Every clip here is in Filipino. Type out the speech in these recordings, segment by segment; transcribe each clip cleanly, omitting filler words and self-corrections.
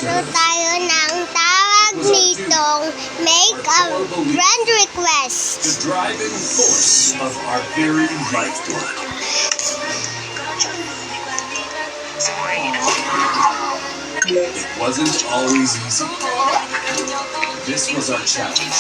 Maglaro tayo ng tawag nitong Make a Friend Request. The driving force of our very lifeblood. It wasn't always easy. This was our challenge.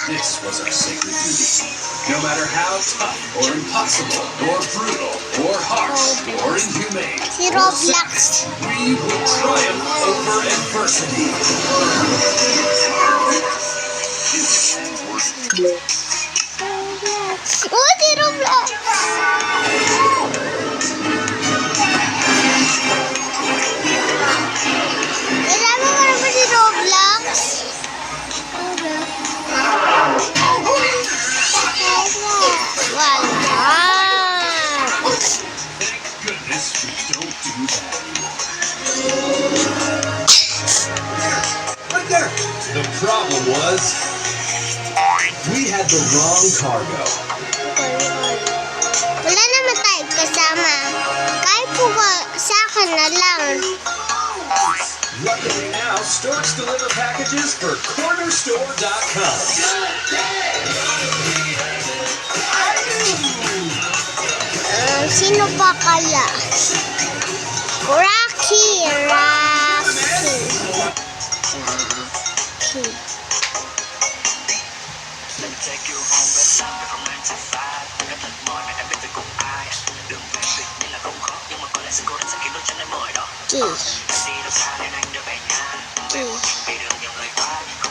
This was our sacred duty. No matter how tough or impossible or brutal or harsh or inhumane Si or Roblox. savage, we will triumph over adversity. Oh, si Roblox! Alam mo ba si Roblox? Wala. Thank goodness we don't do that anymore. Right there. The problem was we had the wrong cargo. Wala naman tayo kasama. Kahit po sa akin na lang. Luckily now, Storks deliver packages for cornerstore.com. Sino pa kaya? Rocky.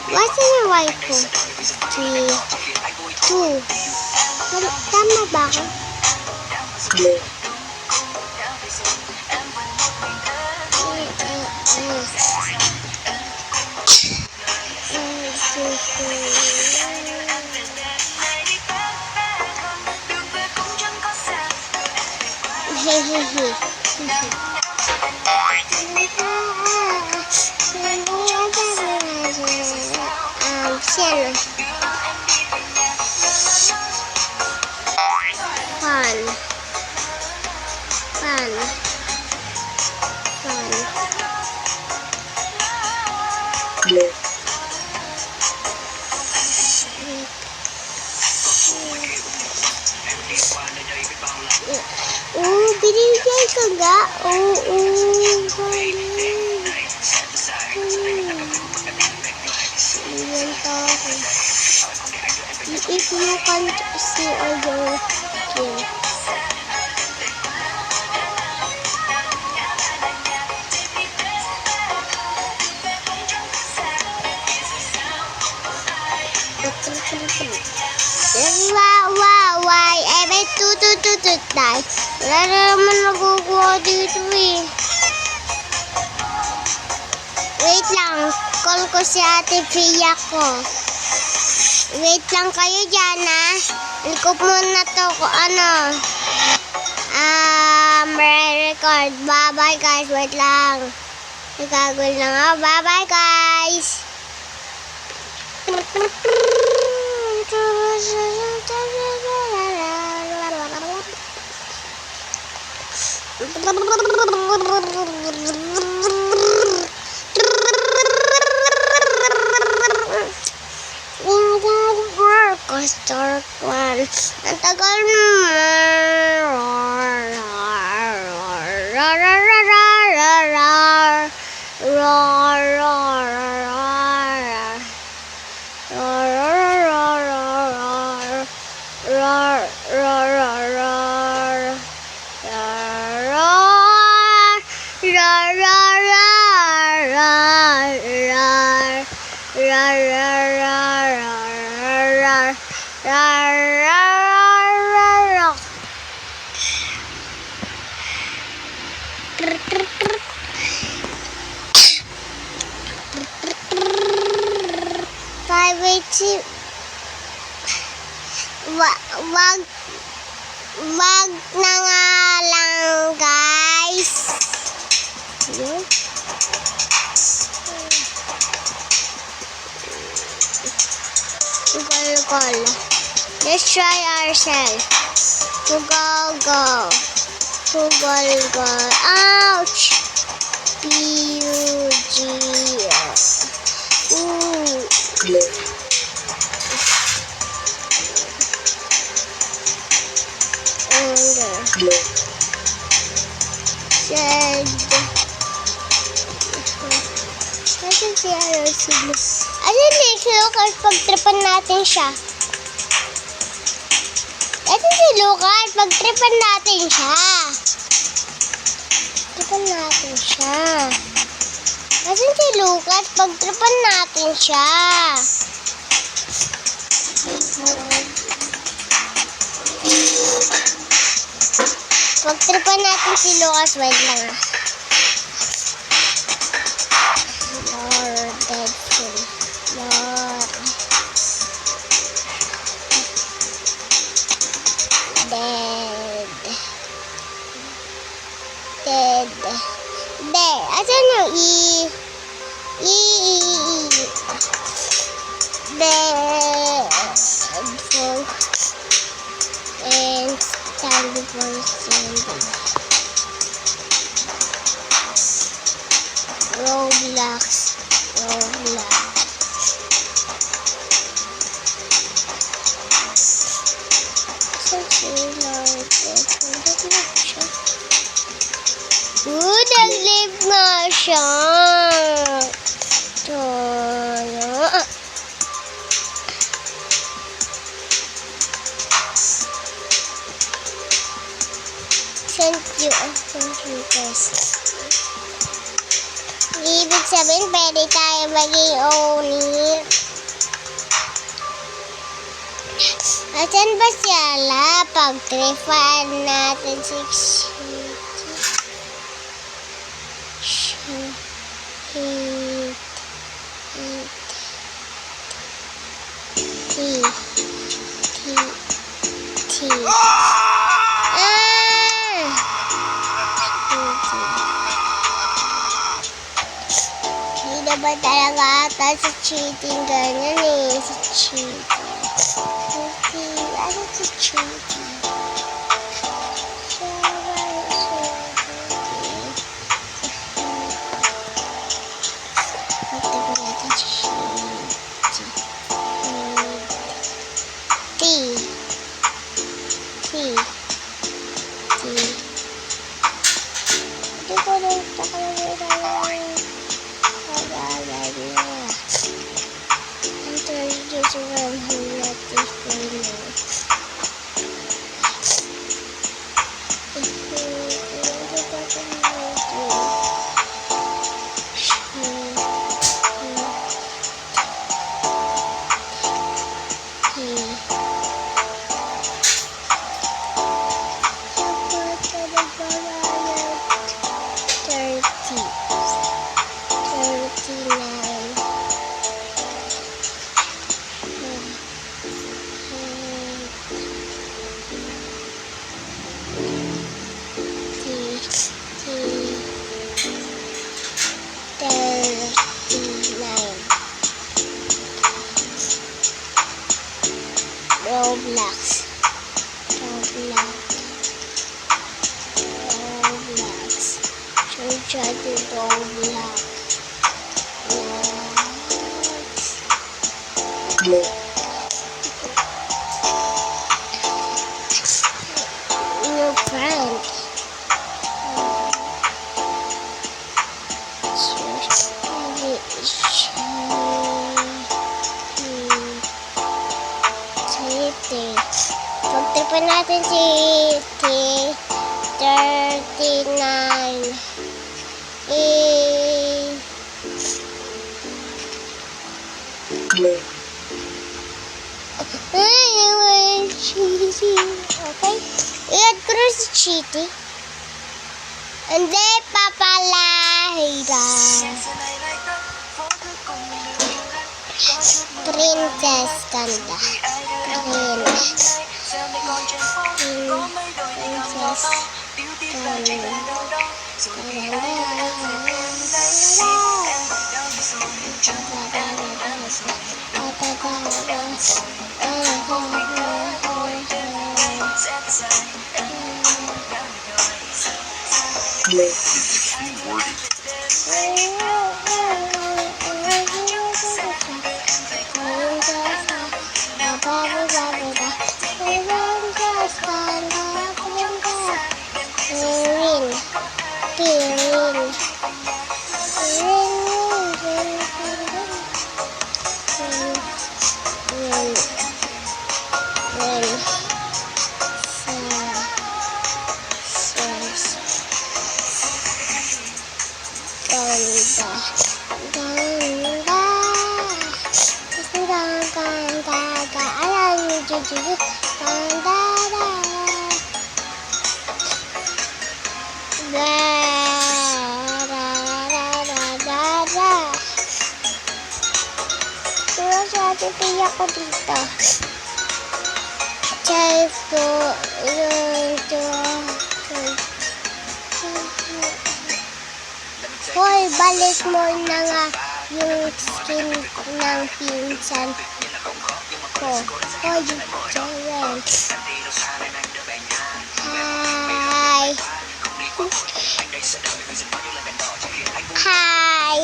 What's your wife for? 3, 2. Tama ba ako? Cielo. Fun. Oh, binigay ka nga. If you can't see all your skin. Why? Ebe, tutututut tayo. Wala na naman nakukuha dito eh. Wait lang. Call ko si Ate Pia ko. Wait lang kayo dyan ha. Likop muna to ko record. Bye guys. Wait lang. Nagagol lang ako. Bye guys. Start one. Ang tagal wag na nga lang guys. Yun. Gol. Let's try ourselves. Go. Ouch. Feel Asan si Arosilo? Asan si Lucas? Pagtripan natin siya. Asan si Lucas? Pagtripan natin siya. Pagtripan natin siya. Asan si Lucas? Pagtripan natin siya. Pagtripan natin si Lucas. Wait lang ah. Lord, Deadpool. Lord. Dead. There. Asan yung Deadpool. And Sandy for Sandy. Roblox. Nag-live nga siya. Thank you guys. Ibig sabihin, pwede tayo maging owner. Asan ba siya? Pag-tripan natin 6 Hindi naman talaga ata sa cheating ganyan eh. Sa cheating. Ano sa cheating? Roblox. Try to Roblox. Your friend. Pagtripan natin si T39. Okay? I-add ko rin si Chitty. Hindi papalahira. Princess ganda. Princess Ganda. Ganda. Ganda. Ayan, jujuju. Ganda. Pero sa ating piya ko dito. Chay ko ito. Hoy, balik mo na nga yung skin ng pinsan ko. Hoy, Jaren. Hi. Hi.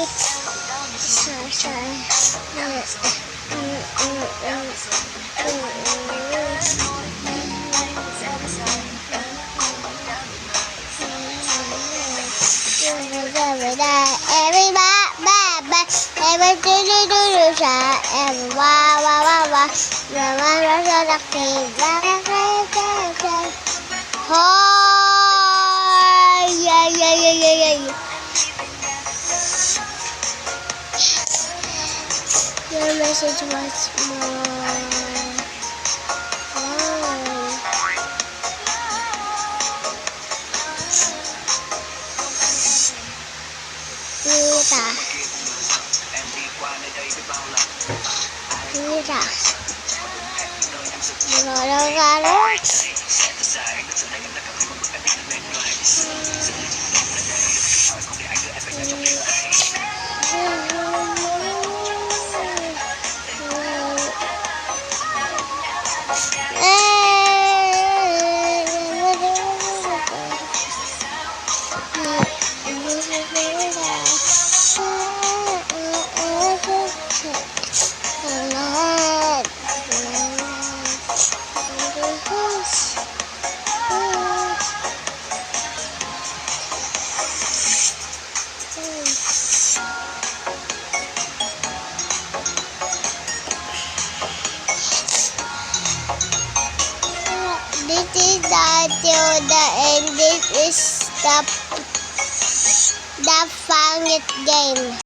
Your message was more. Mira. Mira. This is the end. This is the Fangit game.